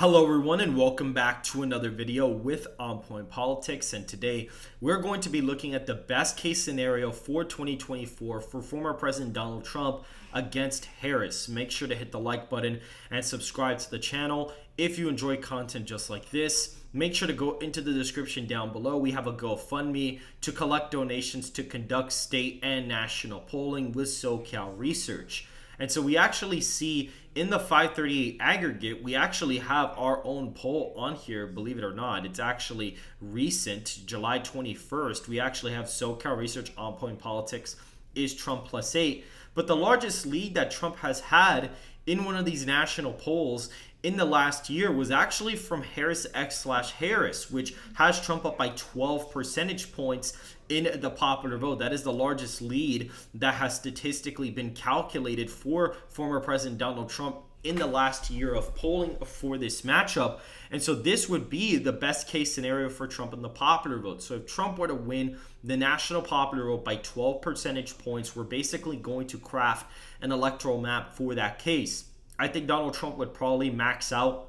Hello everyone and welcome back to another video with On Point Politics, and today we're going to be looking at the best case scenario for 2024 for former President Donald Trump against Harris. Make sure to hit the like button and subscribe to the channel if you enjoy content just like this. Make sure to go into the description down below. We have a GoFundMe to collect donations to conduct state and national polling with SoCal Research. And so we actually see in the 538 aggregate, we actually have our own poll on here, believe it or not. It's actually recent, July 21st. We actually have SoCal Research On Point Politics is Trump +8. But the largest lead that Trump has had in one of these national polls in the last year was actually from Harris X/Harris, which has Trump up by 12 percentage points in the popular vote. That is the largest lead that has statistically been calculated for former President Donald Trump in the last year of polling for this matchup. And so this would be the best case scenario for Trump in the popular vote. So if Trump were to win the national popular vote by 12 percentage points, we're basically going to craft an electoral map for that case. I think Donald Trump would probably max out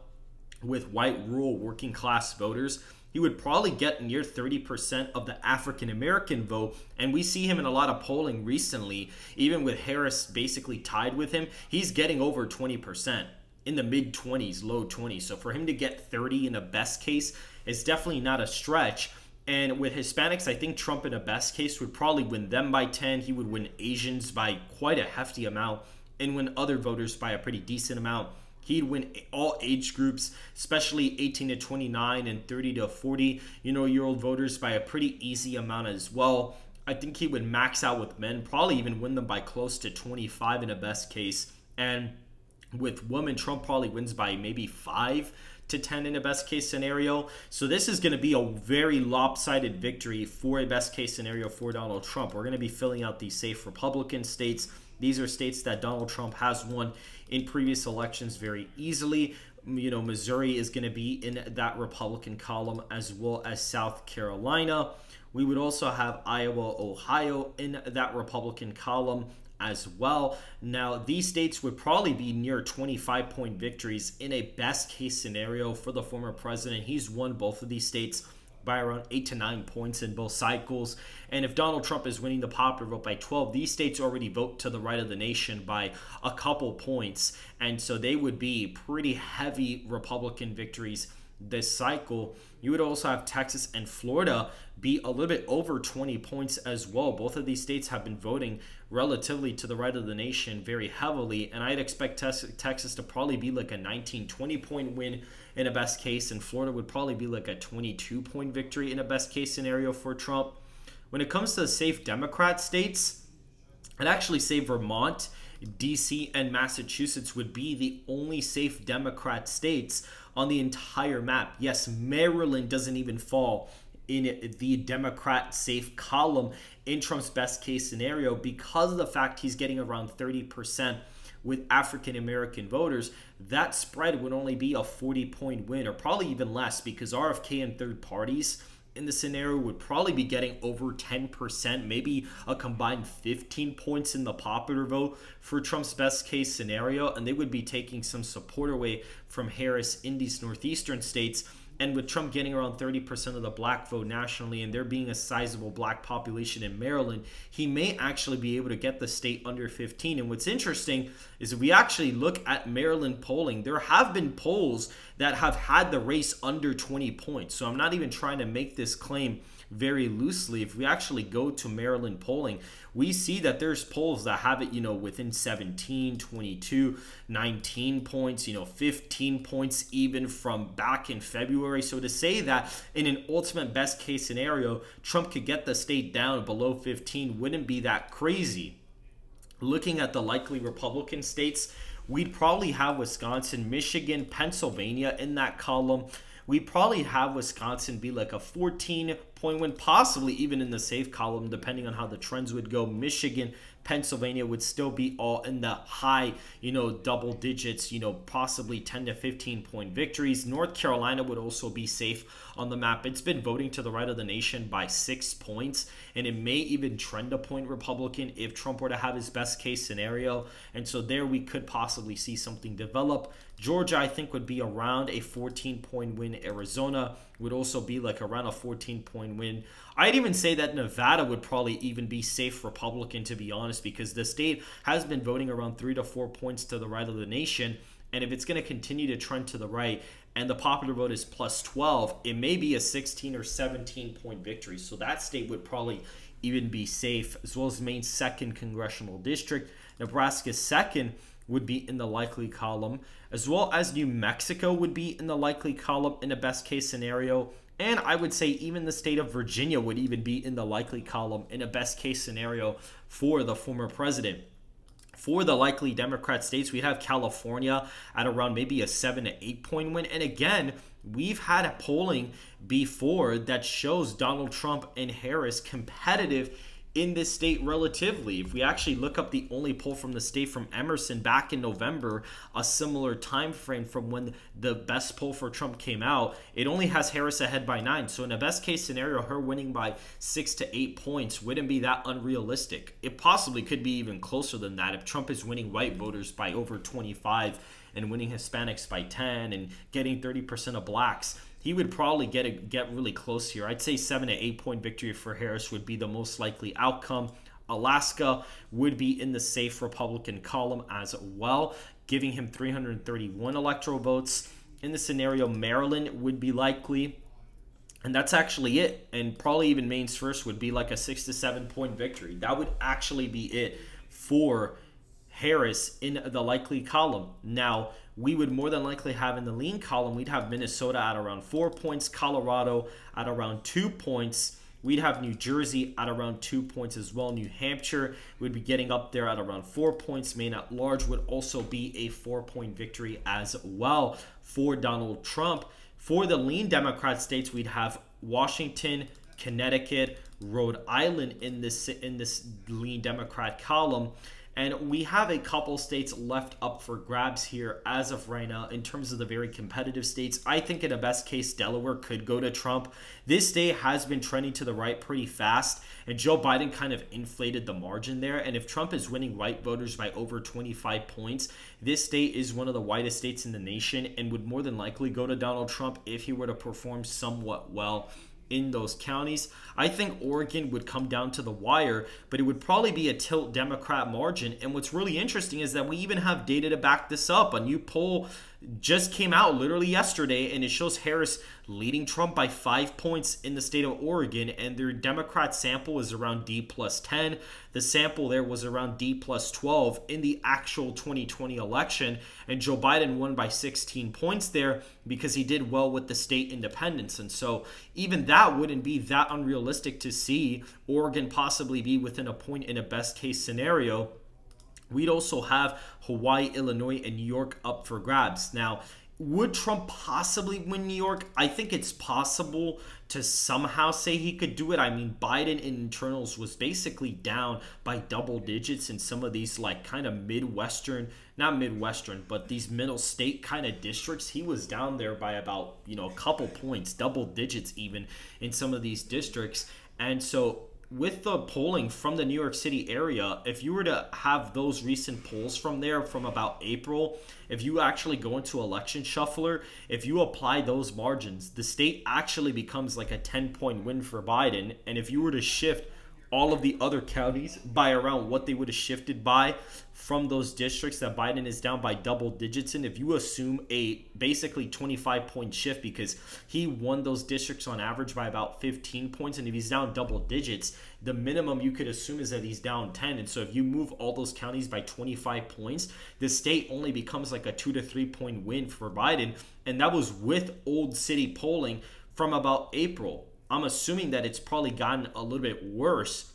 with white, rural, working class voters. He would probably get near 30% of the African American vote. And we see him in a lot of polling recently, even with Harris basically tied with him. He's getting over 20%, in the mid 20s, low 20s. So for him to get 30 in a best case is definitely not a stretch. And with Hispanics, I think Trump in a best case would probably win them by 10. He would win Asians by quite a hefty amount and win other voters by a pretty decent amount. He'd win all age groups, especially 18 to 29 and 30 to 40 year old voters by a pretty easy amount as well. I think he would max out with men, probably even win them by close to 25 in a best case. And with women, Trump probably wins by maybe 5 to 10 in a best case scenario. So this is going to be a very lopsided victory for a best case scenario for Donald Trump. We're going to be filling out these safe Republican states. These are states that Donald Trump has won in previous elections very easily. Missouri is going to be in that Republican column, as well as South Carolina. We would also have Iowa, Ohio in that Republican column as well. Now, these states would probably be near 25-point victories in a best case scenario for the former president. He's won both of these states by around 8 to 9 points in both cycles. And if Donald Trump is winning the popular vote by 12, these states already vote to the right of the nation by a couple points. And so they would be pretty heavy Republican victories this cycle. You would also have Texas and Florida be a little bit over 20 points as well. Both of these states have been voting relatively to the right of the nation very heavily, and I'd expect Texas to probably be like a 19-20 point win in a best case, and Florida would probably be like a 22-point victory in a best case scenario for Trump. When it comes to the safe Democrat states, I'd actually say Vermont, DC, and Massachusetts would be the only safe Democrat states on the entire map. Yes, Maryland doesn't even fall in the Democrat safe column in Trump's best case scenario because of the fact he's getting around 30% with African American voters. That spread would only be a 40-point win, or probably even less, because RFK and third parties in the scenario would probably be getting over 10%, maybe a combined 15 points in the popular vote for Trump's best case scenario, and they would be taking some support away from Harris in these northeastern states. And with Trump getting around 30% of the black vote nationally, and there being a sizable black population in Maryland, he may actually be able to get the state under 15. And what's interesting is if we actually look at Maryland polling, there have been polls that have had the race under 20 points. So I'm not even trying to make this claim very loosely. If we actually go to Maryland polling, we see that there's polls that have it, within 17, 22, 19 points, 15 points even from back in February. So to say that in an ultimate best case scenario, Trump could get the state down below 15 wouldn't be that crazy. Looking at the likely Republican states, we'd probably have Wisconsin, Michigan, Pennsylvania in that column. We probably have Wisconsin be like a 14-point win, possibly even in the safe column, depending on how the trends would go. Michigan, Pennsylvania would still be all in the high, double digits, possibly 10 to 15-point victories. North Carolina would also be safe on the map. It's been voting to the right of the nation by 6 points, and it may even trend a point Republican if Trump were to have his best case scenario. And so there we could possibly see something develop. Georgia, I think, would be around a 14-point win. Arizona would also be like around a 14-point win. I'd even say that Nevada would probably even be safe Republican, to be honest, because the state has been voting around 3 to 4 points to the right of the nation. And if it's going to continue to trend to the right and the popular vote is plus 12, it may be a 16 or 17-point victory. So that state would probably even be safe, as well as Maine's 2nd congressional district. Nebraska's 2nd would be in the likely column, as well as New Mexico would be in the likely column in a best case scenario. And I would say even the state of Virginia would even be in the likely column in a best case scenario for the former president. For the likely Democrat states, we'd have California at around maybe a 7 to 8 point win. And again, we've had a polling before that shows Donald Trump and Harris competitive in this state relatively. If we actually look up the only poll from the state from Emerson back in November, a similar time frame from when the best poll for Trump came out, it only has Harris ahead by 9. So in a best case scenario, her winning by 6 to 8 points wouldn't be that unrealistic. It possibly could be even closer than that if Trump is winning white voters by over 25 and winning Hispanics by 10 and getting 30% of blacks. He would probably get really close here. I'd say 7 to 8 point victory for Harris would be the most likely outcome. Alaska would be in the safe Republican column as well, giving him 331 electoral votes. In the scenario, Maryland would be likely. And that's actually it. And probably even Maine's 1st would be like a 6 to 7 point victory. That would actually be it for Harris in the likely column. Now, we would more than likely have in the lean column, we'd have Minnesota at around 4 points, Colorado at around 2 points. We'd have New Jersey at around 2 points as well. New Hampshire would be getting up there at around 4 points. Maine at large would also be a 4-point victory as well for Donald Trump. For the lean Democrat states, we'd have Washington, Connecticut, Rhode Island in this lean Democrat column. And we have a couple states left up for grabs here as of right now in terms of the very competitive states. I think in a best case, Delaware could go to Trump. This state has been trending to the right pretty fast, and Joe Biden kind of inflated the margin there. And if Trump is winning white voters by over 25 points, this state is one of the whitest states in the nation and would more than likely go to Donald Trump if he were to perform somewhat well in those counties. I think Oregon would come down to the wire, but it would probably be a tilt Democrat margin. And what's really interesting is that we even have data to back this up. A new poll just came out literally yesterday, and it shows Harris leading Trump by 5 points in the state of Oregon, and their Democrat sample is around D plus 10. The sample there was around D plus 12 in the actual 2020 election, and Joe Biden won by 16 points there because he did well with the state independents. And so even that wouldn't be that unrealistic to see Oregon possibly be within a point in a best case scenario. We'd also have Hawaii, Illinois, and New York up for grabs. Now, would Trump possibly win New York? I think it's possible to somehow say he could do it. I mean, Biden in internals was basically down by double digits in some of these like kind of not Midwestern, but these middle state kind of districts. He was down there by about, a couple points, double digits even in some of these districts. And so with the polling from the New York City area, if you were to have those recent polls from there from about April, if you actually go into Election Shuffler, if you apply those margins, the state actually becomes like a 10-point win for Biden. And if you were to shift all of the other counties by around what they would have shifted by from those districts that Biden is down by double digits in, if you assume a basically 25-point shift because he won those districts on average by about 15 points, and if he's down double digits, the minimum you could assume is that he's down 10. And so if you move all those counties by 25 points, the state only becomes like a 2 to 3 point win for Biden. And that was with old city polling from about April. I'm assuming that it's probably gotten a little bit worse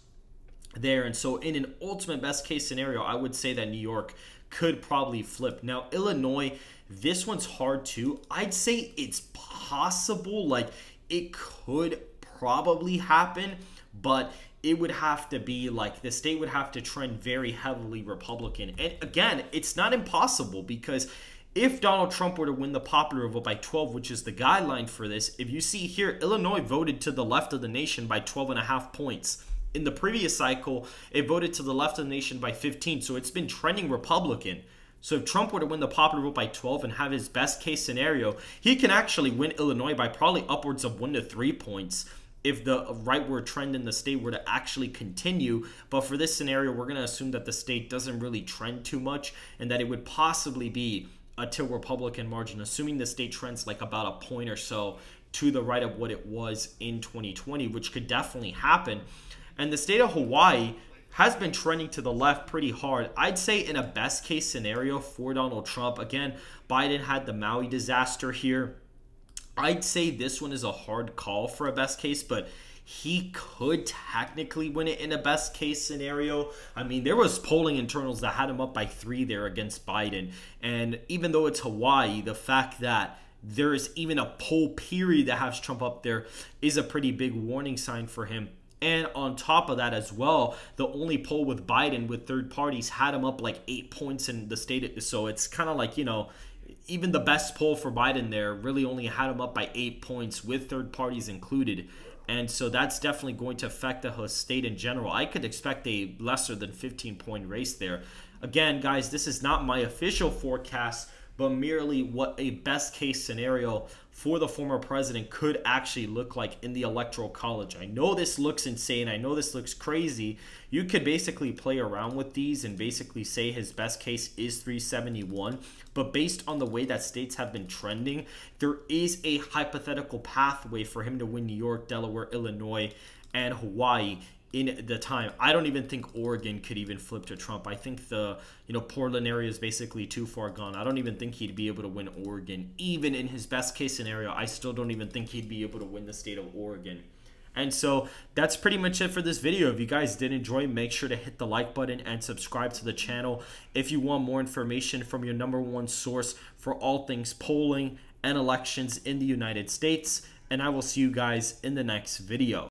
there. And so in an ultimate best case scenario, I would say that New York could probably flip. Now, Illinois, this one's hard too. I'd say it's possible, like it could probably happen, but it would have to be like the state would have to trend very heavily Republican. And again, it's not impossible because if Donald Trump were to win the popular vote by 12, which is the guideline for this, if you see here, Illinois voted to the left of the nation by 12.5 points. In the previous cycle, it voted to the left of the nation by 15, so it's been trending Republican. So if Trump were to win the popular vote by 12 and have his best case scenario, he can actually win Illinois by probably upwards of 1 to 3 points if the rightward trend in the state were to actually continue. But for this scenario, we're going to assume that the state doesn't really trend too much and that it would possibly be a tilt Republican margin, assuming the state trends like about a point or so to the right of what it was in 2020, which could definitely happen. And the state of Hawaii has been trending to the left pretty hard. I'd say in a best case scenario for Donald Trump, again, Biden had the Maui disaster here. I'd say this one is a hard call for a best case, but he could technically win it in a best case scenario. I mean, there was polling internals that had him up by 3 there against Biden. And even though it's Hawaii, the fact that there is even a poll period that has Trump up there is a pretty big warning sign for him. And on top of that as well, the only poll with Biden with third parties had him up like 8 points in the state. So it's kind of like, you know, even the best poll for Biden there really only had him up by 8 points with third parties included. And so that's definitely going to affect the state in general. I could expect a lesser than 15-point race there. Again, guys, this is not my official forecast, but merely what a best case scenario for the former president could actually look like in the Electoral College. I know this looks insane. I know this looks crazy. You could basically play around with these and basically say his best case is 371. But based on the way that states have been trending, there is a hypothetical pathway for him to win New York, Delaware, Illinois, and Hawaii in the time. I don't even think Oregon could even flip to Trump. I think the Portland area is basically too far gone. I don't even think he'd be able to win Oregon. Even in his best case scenario, I still don't even think he'd be able to win the state of Oregon. And so that's pretty much it for this video. If you guys did enjoy, make sure to hit the like button and subscribe to the channel if you want more information from your #1 source for all things polling and elections in the United States. And I will see you guys in the next video.